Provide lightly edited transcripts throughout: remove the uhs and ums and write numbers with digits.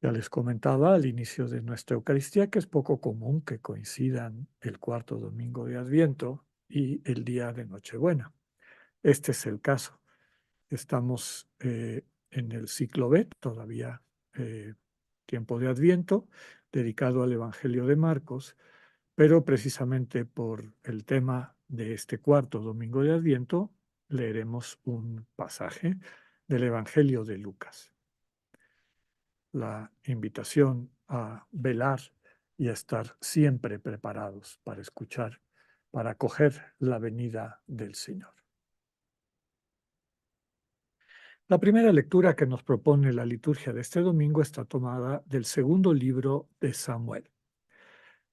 Ya les comentaba al inicio de nuestra Eucaristía que es poco común que coincidan el cuarto domingo de Adviento y el día de Nochebuena. Este es el caso. Estamos en el ciclo B, todavía tiempo de Adviento, dedicado al Evangelio de Marcos, pero precisamente por el tema de este cuarto domingo de Adviento, leeremos un pasaje del Evangelio de Lucas. La invitación a velar y a estar siempre preparados para escuchar, para acoger la venida del Señor. La primera lectura que nos propone la liturgia de este domingo está tomada del segundo libro de Samuel.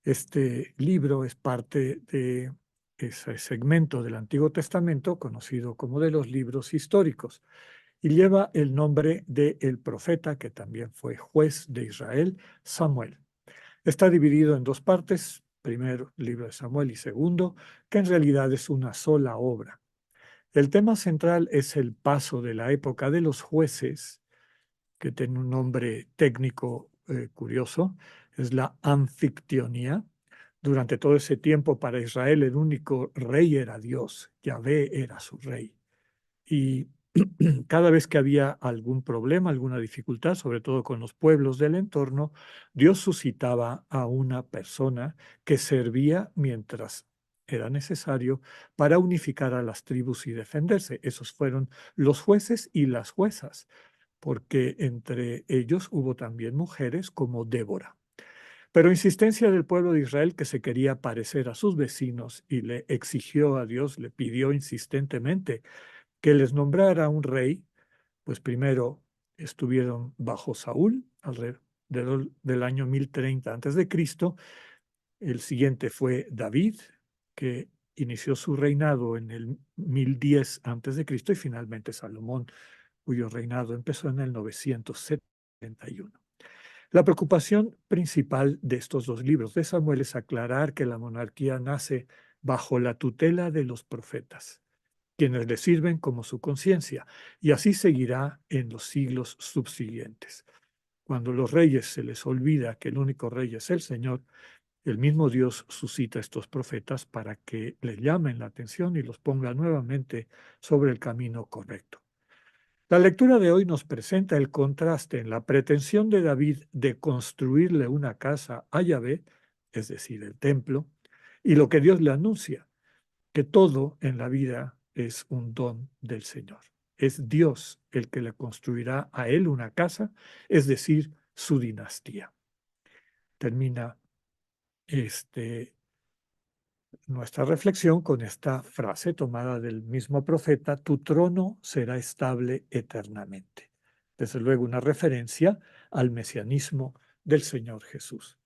Este libro es parte de ese segmento del Antiguo Testamento conocido como de los libros históricos y lleva el nombre de el profeta que también fue juez de Israel, Samuel. Está dividido en dos partes, primero libro de Samuel y segundo, que en realidad es una sola obra. El tema central es el paso de la época de los jueces, que tiene un nombre técnico curioso, es la anfictionía. Durante todo ese tiempo para Israel el único rey era Dios, Yahvé era su rey. Y cada vez que había algún problema, alguna dificultad, sobre todo con los pueblos del entorno, Dios suscitaba a una persona que servía mientras era necesario para unificar a las tribus y defenderse. Esos fueron los jueces y las juezas, porque entre ellos hubo también mujeres como Débora. Pero insistencia del pueblo de Israel que se quería parecer a sus vecinos y le exigió a Dios, le pidió insistentemente que les nombrara un rey, pues primero estuvieron bajo Saúl alrededor del año 1030 a.C. El siguiente fue David, que inició su reinado en el 1010 a.C. y finalmente Salomón, cuyo reinado empezó en el 971. La preocupación principal de estos dos libros de Samuel es aclarar que la monarquía nace bajo la tutela de los profetas, quienes le sirven como su conciencia, y así seguirá en los siglos subsiguientes. Cuando los reyes se les olvida que el único rey es el Señor, el mismo Dios suscita a estos profetas para que le llamen la atención y los ponga nuevamente sobre el camino correcto. La lectura de hoy nos presenta el contraste en la pretensión de David de construirle una casa a Yahvé, es decir, el templo, y lo que Dios le anuncia, que todo en la vida es un don del Señor. Es Dios el que le construirá a él una casa, es decir, su dinastía. Termina nuestra reflexión con esta frase tomada del mismo profeta: tu trono será estable eternamente. Desde luego una referencia al mesianismo del Señor Jesús.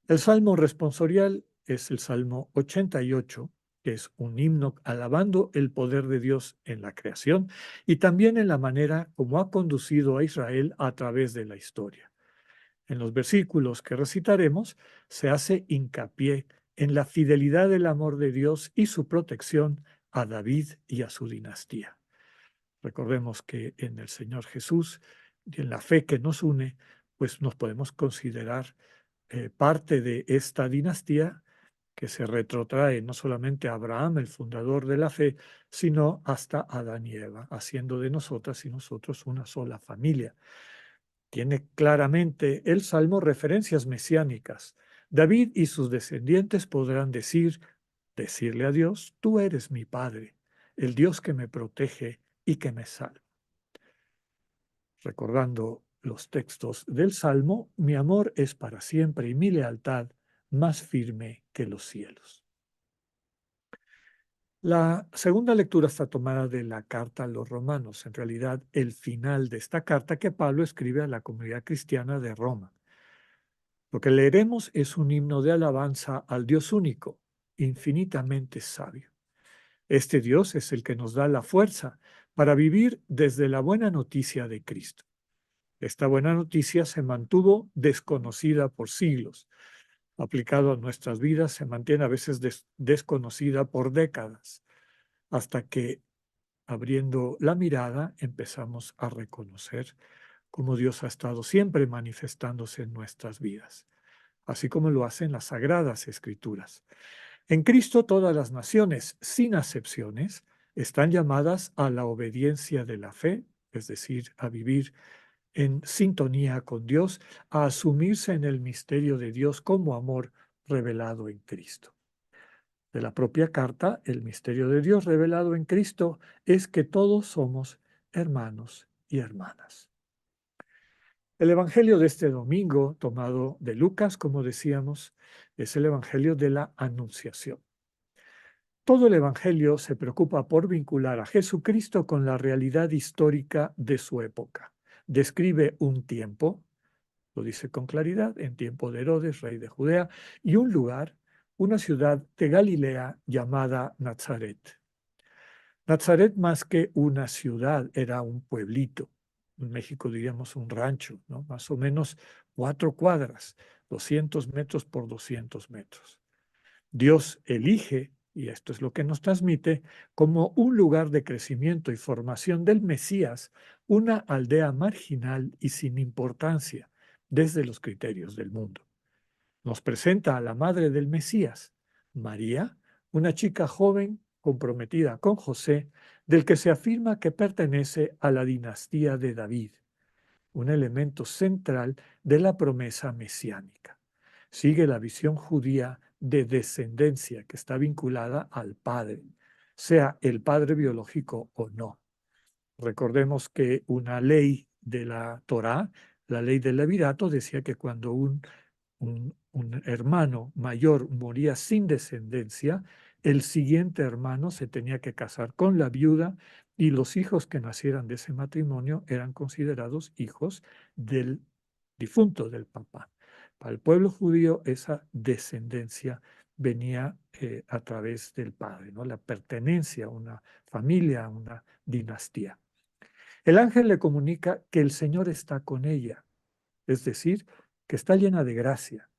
El salmo responsorial es el Salmo 88, que es un himno alabando el poder de Dios en la creación y también en la manera como ha conducido a Israel a través de la historia. En los versículos que recitaremos se hace hincapié en la fidelidad del amor de Dios y su protección a David y a su dinastía. Recordemos que en el Señor Jesús y en la fe que nos une, pues nos podemos considerar parte de esta dinastía que se retrotrae no solamente a Abraham, el fundador de la fe, sino hasta Adán y Eva, haciendo de nosotras y nosotros una sola familia. Tiene claramente el Salmo referencias mesiánicas. David y sus descendientes podrán decirle a Dios: tú eres mi Padre, el Dios que me protege y que me salva. Recordando los textos del Salmo, mi amor es para siempre y mi lealtad más firme que los cielos. La segunda lectura está tomada de la carta a los romanos, en realidad el final de esta carta que Pablo escribe a la comunidad cristiana de Roma. Lo que leeremos es un himno de alabanza al Dios único, infinitamente sabio. Este Dios es el que nos da la fuerza para vivir desde la buena noticia de Cristo. Esta buena noticia se mantuvo desconocida por siglos. Aplicado a nuestras vidas, se mantiene a veces desconocida por décadas, hasta que, abriendo la mirada, empezamos a reconocer como Dios ha estado siempre manifestándose en nuestras vidas, así como lo hacen las Sagradas Escrituras. En Cristo todas las naciones, sin acepciones, están llamadas a la obediencia de la fe, es decir, a vivir en sintonía con Dios, a asumirse en el misterio de Dios como amor revelado en Cristo. De la propia carta, el misterio de Dios revelado en Cristo es que todos somos hermanos y hermanas. El Evangelio de este domingo, tomado de Lucas, como decíamos, es el Evangelio de la Anunciación. Todo el Evangelio se preocupa por vincular a Jesucristo con la realidad histórica de su época. Describe un tiempo, lo dice con claridad, en tiempo de Herodes, rey de Judea, y un lugar, una ciudad de Galilea llamada Nazaret. Nazaret, más que una ciudad, era un pueblito. En México diríamos un rancho, ¿no? Más o menos 4 cuadras, 200 metros por 200 metros. Dios elige, y esto es lo que nos transmite, como un lugar de crecimiento y formación del Mesías, una aldea marginal y sin importancia desde los criterios del mundo. Nos presenta a la madre del Mesías, María, una chica joven comprometida con José, del que se afirma que pertenece a la dinastía de David, un elemento central de la promesa mesiánica. Sigue la visión judía de descendencia que está vinculada al padre, sea el padre biológico o no. Recordemos que una ley de la Torá, la ley del levirato, decía que cuando un hermano mayor moría sin descendencia, el siguiente hermano se tenía que casar con la viuda y los hijos que nacieran de ese matrimonio eran considerados hijos del difunto, del papá. Para el pueblo judío esa descendencia venía a través del padre, ¿no? La pertenencia a una familia, a una dinastía. El ángel le comunica que el Señor está con ella, es decir, que está llena de gracia,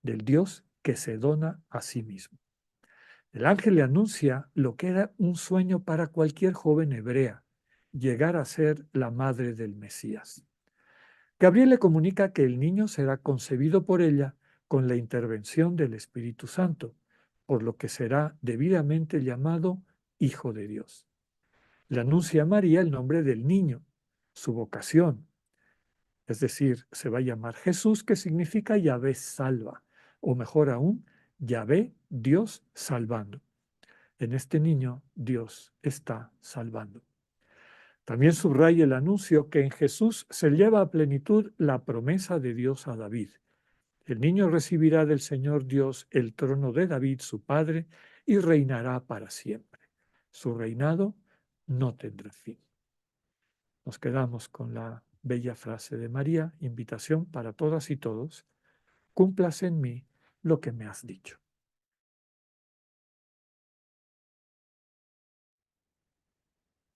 del Dios que se dona a sí mismo. El ángel le anuncia lo que era un sueño para cualquier joven hebrea, llegar a ser la madre del Mesías. Gabriel le comunica que el niño será concebido por ella con la intervención del Espíritu Santo, por lo que será debidamente llamado Hijo de Dios. Le anuncia a María el nombre del niño, su vocación, es decir, se va a llamar Jesús, que significa Yahvé salva, o mejor aún, Yahvé, Dios salvando. En este niño Dios está salvando. También subraya el anuncio que en Jesús se lleva a plenitud la promesa de Dios a David. El niño recibirá del Señor Dios el trono de David, su padre, y reinará para siempre. Su reinado no tendrá fin. Nos quedamos con la bella frase de María, invitación para todas y todos, cúmplase en mí lo que me has dicho.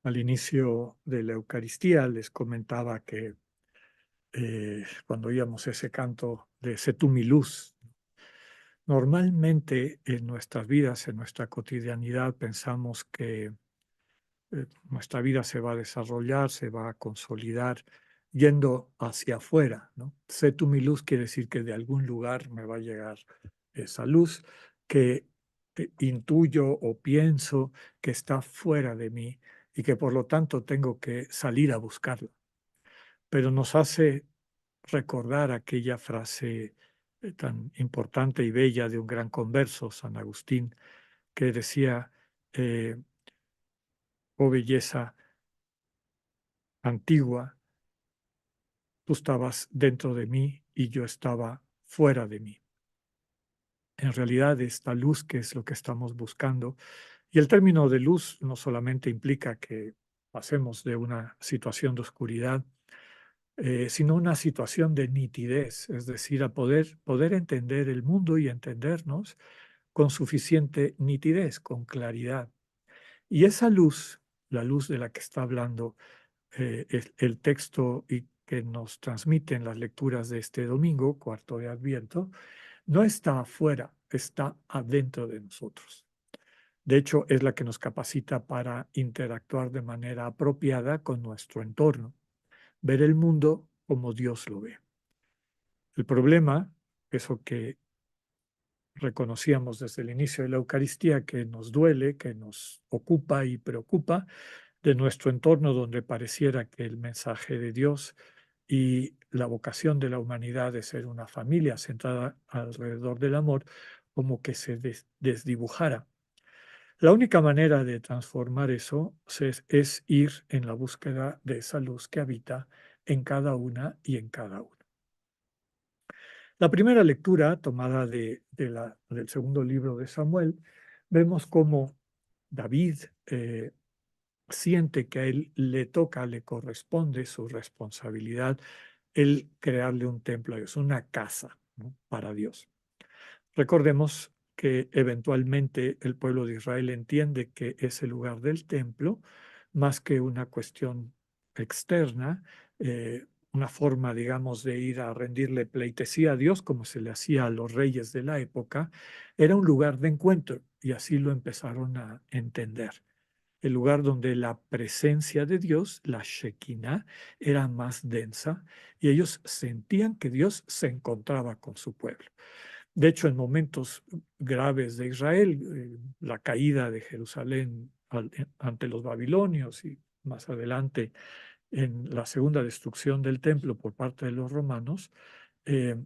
Al inicio de la Eucaristía les comentaba que cuando oíamos ese canto de Sé tú mi luz, normalmente en nuestras vidas, en nuestra cotidianidad, pensamos que nuestra vida se va a desarrollar, se va a consolidar yendo hacia afuera, ¿no? Sé tú mi luz quiere decir que de algún lugar me va a llegar esa luz que intuyo o pienso que está fuera de mí y que por lo tanto tengo que salir a buscarla. Pero nos hace recordar aquella frase tan importante y bella de un gran converso, San Agustín, que decía, oh belleza antigua, tú estabas dentro de mí y yo estaba fuera de mí. En realidad, esta luz que es lo que estamos buscando, y el término de luz no solamente implica que pasemos de una situación de oscuridad, sino una situación de nitidez, es decir, a poder entender el mundo y entendernos con suficiente nitidez, con claridad. Y esa luz, la luz de la que está hablando el texto y que nos transmiten las lecturas de este domingo, cuarto de Adviento, no está afuera, está adentro de nosotros. De hecho, es la que nos capacita para interactuar de manera apropiada con nuestro entorno. ver el mundo como Dios lo ve. El problema, eso que reconocíamos desde el inicio de la Eucaristía, que nos duele, que nos ocupa y preocupa, de nuestro entorno donde pareciera que el mensaje de Dios y la vocación de la humanidad de ser una familia centrada alrededor del amor, como que se desdibujara. La única manera de transformar eso es ir en la búsqueda de esa luz que habita en cada una y en cada uno. La primera lectura, tomada del segundo libro de Samuel, vemos cómo David siente que a él le toca, le corresponde su responsabilidad el crearle un templo a Dios, una casa, ¿no?, para Dios. Recordemos que eventualmente el pueblo de Israel entiende que ese lugar del templo, más que una cuestión externa, una forma, digamos, de ir a rendirle pleitesía a Dios, como se le hacía a los reyes de la época, era un lugar de encuentro, y así lo empezaron a entender. El lugar donde la presencia de Dios, la Shekinah, era más densa, y ellos sentían que Dios se encontraba con su pueblo. De hecho, en momentos graves de Israel, la caída de Jerusalén ante los babilonios y más adelante en la segunda destrucción del templo por parte de los romanos, eh,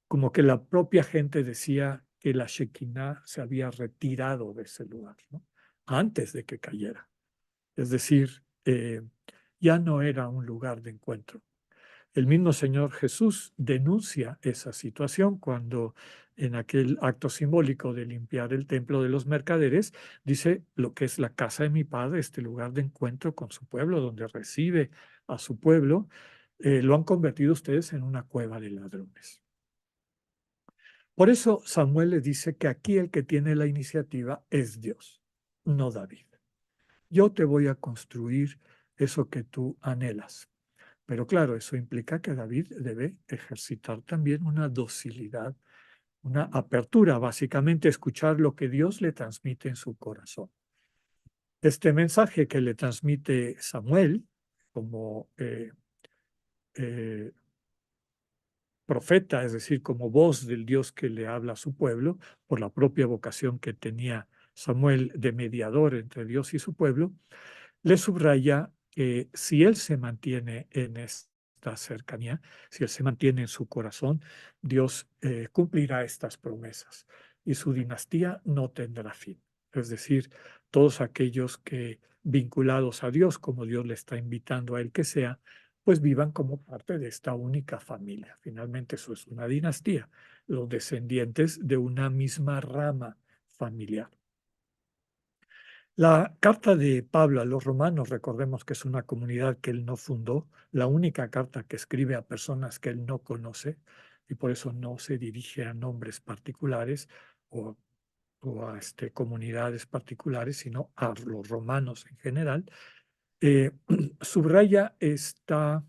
como que la propia gente decía que la Shekinah se había retirado de ese lugar, ¿no?, antes de que cayera. Es decir, ya no era un lugar de encuentro. El mismo Señor Jesús denuncia esa situación cuando en aquel acto simbólico de limpiar el templo de los mercaderes, dice lo que es la casa de mi Padre, este lugar de encuentro con su pueblo, donde recibe a su pueblo, lo han convertido ustedes en una cueva de ladrones. Por eso Samuel le dice que aquí el que tiene la iniciativa es Dios, no David. Yo te voy a construir eso que tú anhelas. Pero claro, eso implica que David debe ejercitar también una docilidad, una apertura, básicamente escuchar lo que Dios le transmite en su corazón. Este mensaje que le transmite Samuel como eh, profeta, es decir, como voz del Dios que le habla a su pueblo, por la propia vocación que tenía Samuel de mediador entre Dios y su pueblo, le subraya que si él se mantiene en esta cercanía, si él se mantiene en su corazón, Dios cumplirá estas promesas y su dinastía no tendrá fin. Es decir, todos aquellos que vinculados a Dios, como Dios le está invitando a él que sea, pues vivan como parte de esta única familia. Finalmente eso es una dinastía, los descendientes de una misma rama familiar. La carta de Pablo a los romanos, recordemos que es una comunidad que él no fundó, la única carta que escribe a personas que él no conoce, y por eso no se dirige a nombres particulares o a comunidades particulares, sino a los romanos en general, subraya esta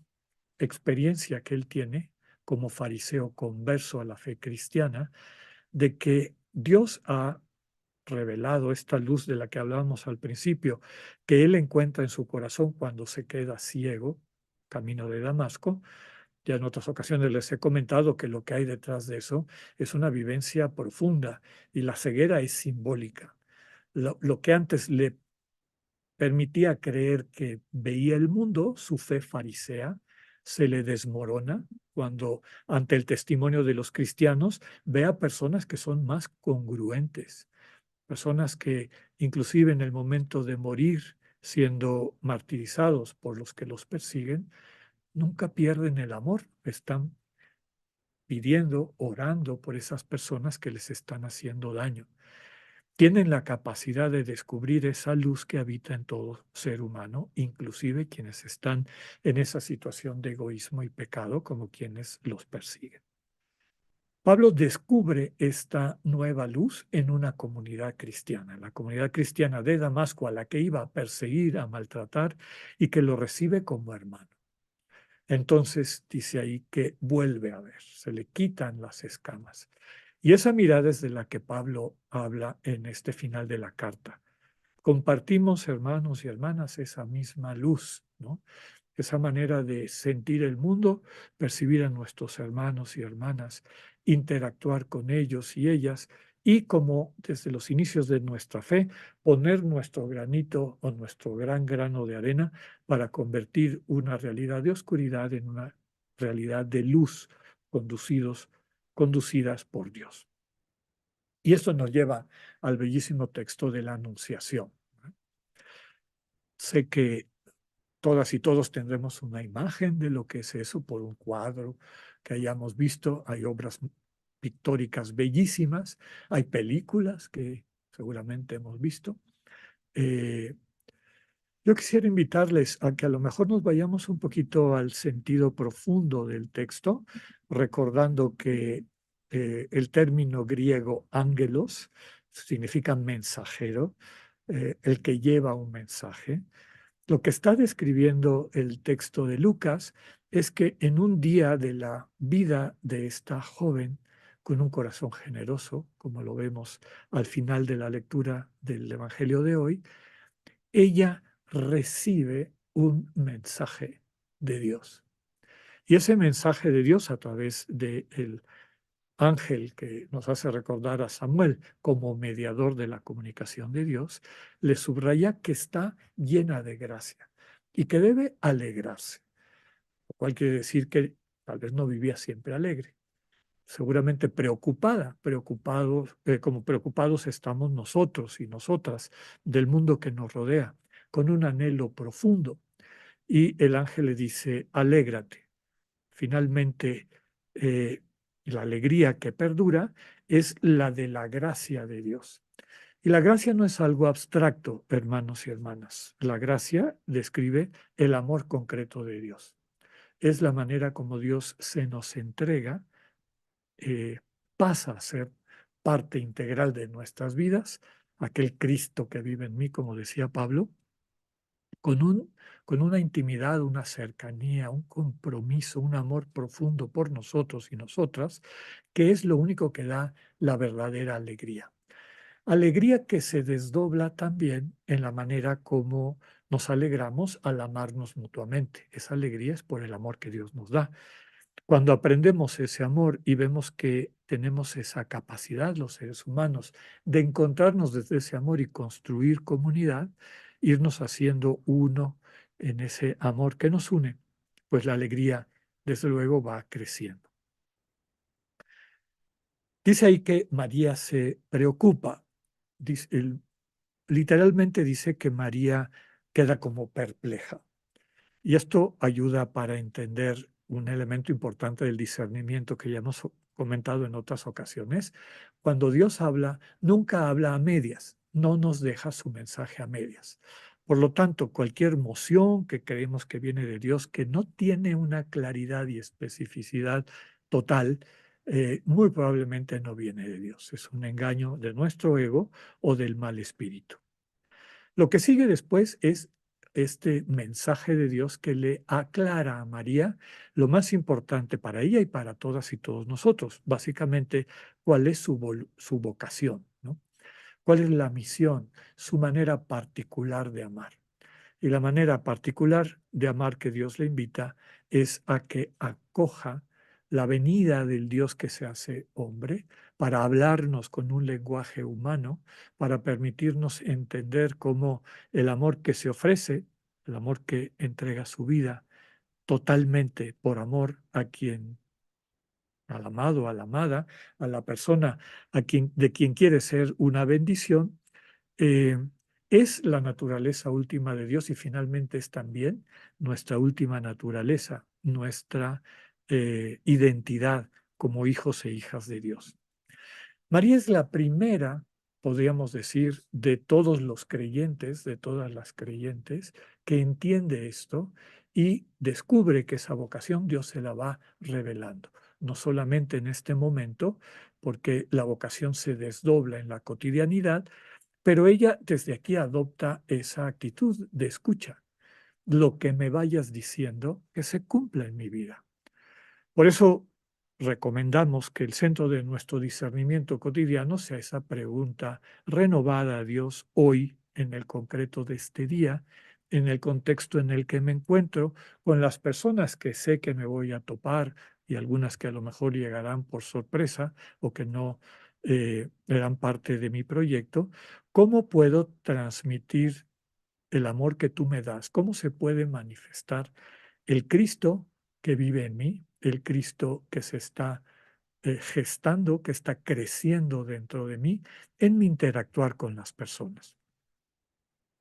experiencia que él tiene como fariseo converso a la fe cristiana, de que Dios ha revelado esta luz de la que hablábamos al principio, que él encuentra en su corazón cuando se queda ciego, camino de Damasco. Ya en otras ocasiones les he comentado que lo que hay detrás de eso es una vivencia profunda y la ceguera es simbólica. Lo que antes le permitía creer que veía el mundo, su fe farisea, se le desmorona cuando ante el testimonio de los cristianos ve a personas que son más congruentes, personas que inclusive en el momento de morir siendo martirizados por los que los persiguen, nunca pierden el amor, están pidiendo, orando por esas personas que les están haciendo daño. Tienen la capacidad de descubrir esa luz que habita en todo ser humano, inclusive quienes están en esa situación de egoísmo y pecado, como quienes los persiguen. Pablo descubre esta nueva luz en una comunidad cristiana, la comunidad cristiana de Damasco, a la que iba a perseguir, a maltratar y que lo recibe como hermano. Entonces dice ahí que vuelve a ver, se le quitan las escamas. Y esa mirada es de la que Pablo habla en este final de la carta. Compartimos, hermanos y hermanas, esa misma luz, ¿no? esa manera de sentir el mundo, percibir a nuestros hermanos y hermanas, interactuar con ellos y ellas, y como desde los inicios de nuestra fe, poner nuestro granito o nuestro gran grano de arena para convertir una realidad de oscuridad en una realidad de luz, conducidas por Dios. Y esto nos lleva al bellísimo texto de la Anunciación. Sé que todas y todos tendremos una imagen de lo que es eso por un cuadro que hayamos visto. Hay obras pictóricas bellísimas, hay películas que seguramente hemos visto. Yo quisiera invitarles a que a lo mejor nos vayamos un poquito al sentido profundo del texto, recordando que el término griego ángelos significa mensajero, el que lleva un mensaje. Lo que está describiendo el texto de Lucas es que en un día de la vida de esta joven, con un corazón generoso, como lo vemos al final de la lectura del Evangelio de hoy, ella recibe un mensaje de Dios. Y ese mensaje de Dios a través del ángel que nos hace recordar a Samuel como mediador de la comunicación de Dios, le subraya que está llena de gracia y que debe alegrarse, lo cual quiere decir que tal vez no vivía siempre alegre, seguramente como preocupados estamos nosotros y nosotras del mundo que nos rodea, con un anhelo profundo. Y el ángel le dice, alégrate. Finalmente, la alegría que perdura es la de la gracia de Dios. Y la gracia no es algo abstracto, hermanos y hermanas. La gracia describe el amor concreto de Dios. Es la manera como Dios se nos entrega, pasa a ser parte integral de nuestras vidas, aquel Cristo que vive en mí, como decía Pablo, con con una intimidad, una cercanía, un compromiso, un amor profundo por nosotros y nosotras, que es lo único que da la verdadera alegría. Alegría que se desdobla también en la manera como nos alegramos al amarnos mutuamente. Esa alegría es por el amor que Dios nos da. Cuando aprendemos ese amor y vemos que tenemos esa capacidad, los seres humanos, de encontrarnos desde ese amor y construir comunidad, irnos haciendo uno en ese amor que nos une, pues la alegría, desde luego, va creciendo. Dice ahí que María se preocupa. Literalmente dice que María queda como perpleja. Y esto ayuda para entender un elemento importante del discernimiento que ya hemos comentado en otras ocasiones. Cuando Dios habla, nunca habla a medias, no nos deja su mensaje a medias. Por lo tanto, cualquier moción que creemos que viene de Dios, que no tiene una claridad y especificidad total, muy probablemente no viene de Dios. Es un engaño de nuestro ego o del mal espíritu. Lo que sigue después es este mensaje de Dios que le aclara a María lo más importante para ella y para todas y todos nosotros, básicamente cuál es su vocación, ¿no? Cuál es la misión, su manera particular de amar. Y la manera particular de amar que Dios le invita es a que acoja la venida del Dios que se hace hombre para hablarnos con un lenguaje humano, para permitirnos entender cómo el amor que se ofrece, el amor que entrega su vida totalmente por amor a quien, al amado, a la amada, a la persona de quien quiere ser una bendición, eh, es la naturaleza última de Dios y finalmente es también nuestra última naturaleza, nuestra identidad como hijos e hijas de Dios. María es la primera, podríamos decir, de todos los creyentes, de todas las creyentes, que entiende esto y descubre que esa vocación Dios se la va revelando, no solamente en este momento, porque la vocación se desdobla en la cotidianidad, pero ella desde aquí adopta esa actitud de escucha. Lo que me vayas diciendo, que se cumpla en mi vida. Por eso recomendamos que el centro de nuestro discernimiento cotidiano sea esa pregunta renovada a Dios hoy, en el concreto de este día, en el contexto en el que me encuentro, con las personas que sé que me voy a topar y algunas que a lo mejor llegarán por sorpresa o que no eran parte de mi proyecto, ¿cómo puedo transmitir el amor que tú me das? ¿Cómo se puede manifestar el Cristo que vive en mí, el Cristo que se está gestando, que está creciendo dentro de mí en mi interactuar con las personas?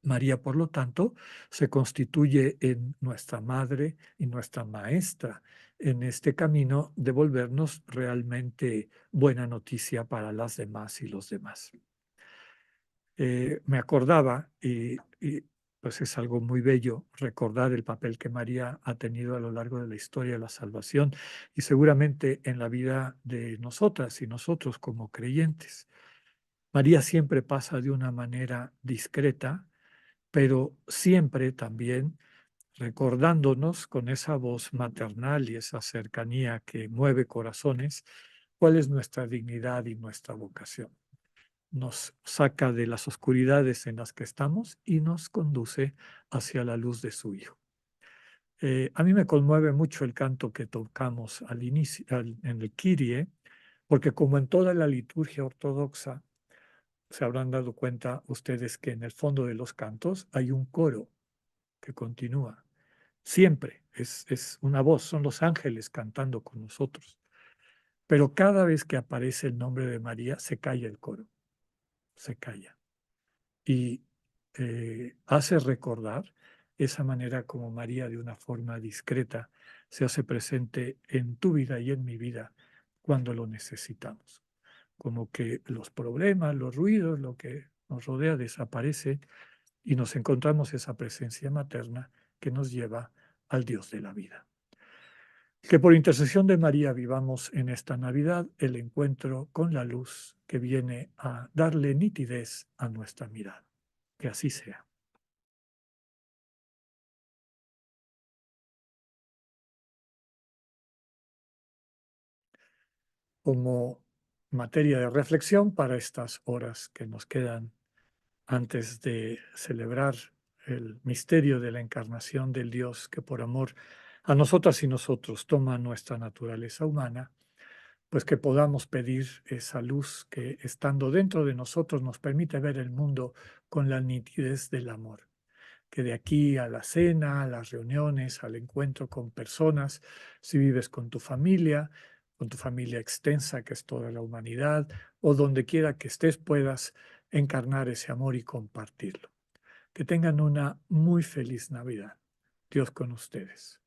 María, por lo tanto, se constituye en nuestra madre y nuestra maestra en este camino de volvernos realmente buena noticia para las demás y los demás. Me acordaba, pues es algo muy bello recordar el papel que María ha tenido a lo largo de la historia de la salvación y seguramente en la vida de nosotras y nosotros como creyentes. María siempre pasa de una manera discreta, pero siempre también recordándonos con esa voz maternal y esa cercanía que mueve corazones, cuál es nuestra dignidad y nuestra vocación. Nos saca de las oscuridades en las que estamos y nos conduce hacia la luz de su Hijo. A mí me conmueve mucho el canto que tocamos al inicio, en el Kyrie, porque como en toda la liturgia ortodoxa, se habrán dado cuenta ustedes que en el fondo de los cantos hay un coro que continúa. Siempre es una voz, son los ángeles cantando con nosotros. Pero cada vez que aparece el nombre de María, se calla el coro, se calla. Y hace recordar esa manera como María, de una forma discreta, se hace presente en tu vida y en mi vida cuando lo necesitamos. Como que los problemas, los ruidos, lo que nos rodea desaparece y nos encontramos esa presencia materna que nos lleva al Dios de la vida. Que por intercesión de María vivamos en esta Navidad el encuentro con la luz que viene a darle nitidez a nuestra mirada. Que así sea. Como materia de reflexión para estas horas que nos quedan antes de celebrar el misterio de la encarnación del Dios que por amor a nosotras y nosotros toma nuestra naturaleza humana, pues que podamos pedir esa luz que estando dentro de nosotros nos permite ver el mundo con la nitidez del amor. Que de aquí a la cena, a las reuniones, al encuentro con personas, si vives con tu familia extensa que es toda la humanidad, o donde quiera que estés, puedas encarnar ese amor y compartirlo. Que tengan una muy feliz Navidad. Dios con ustedes.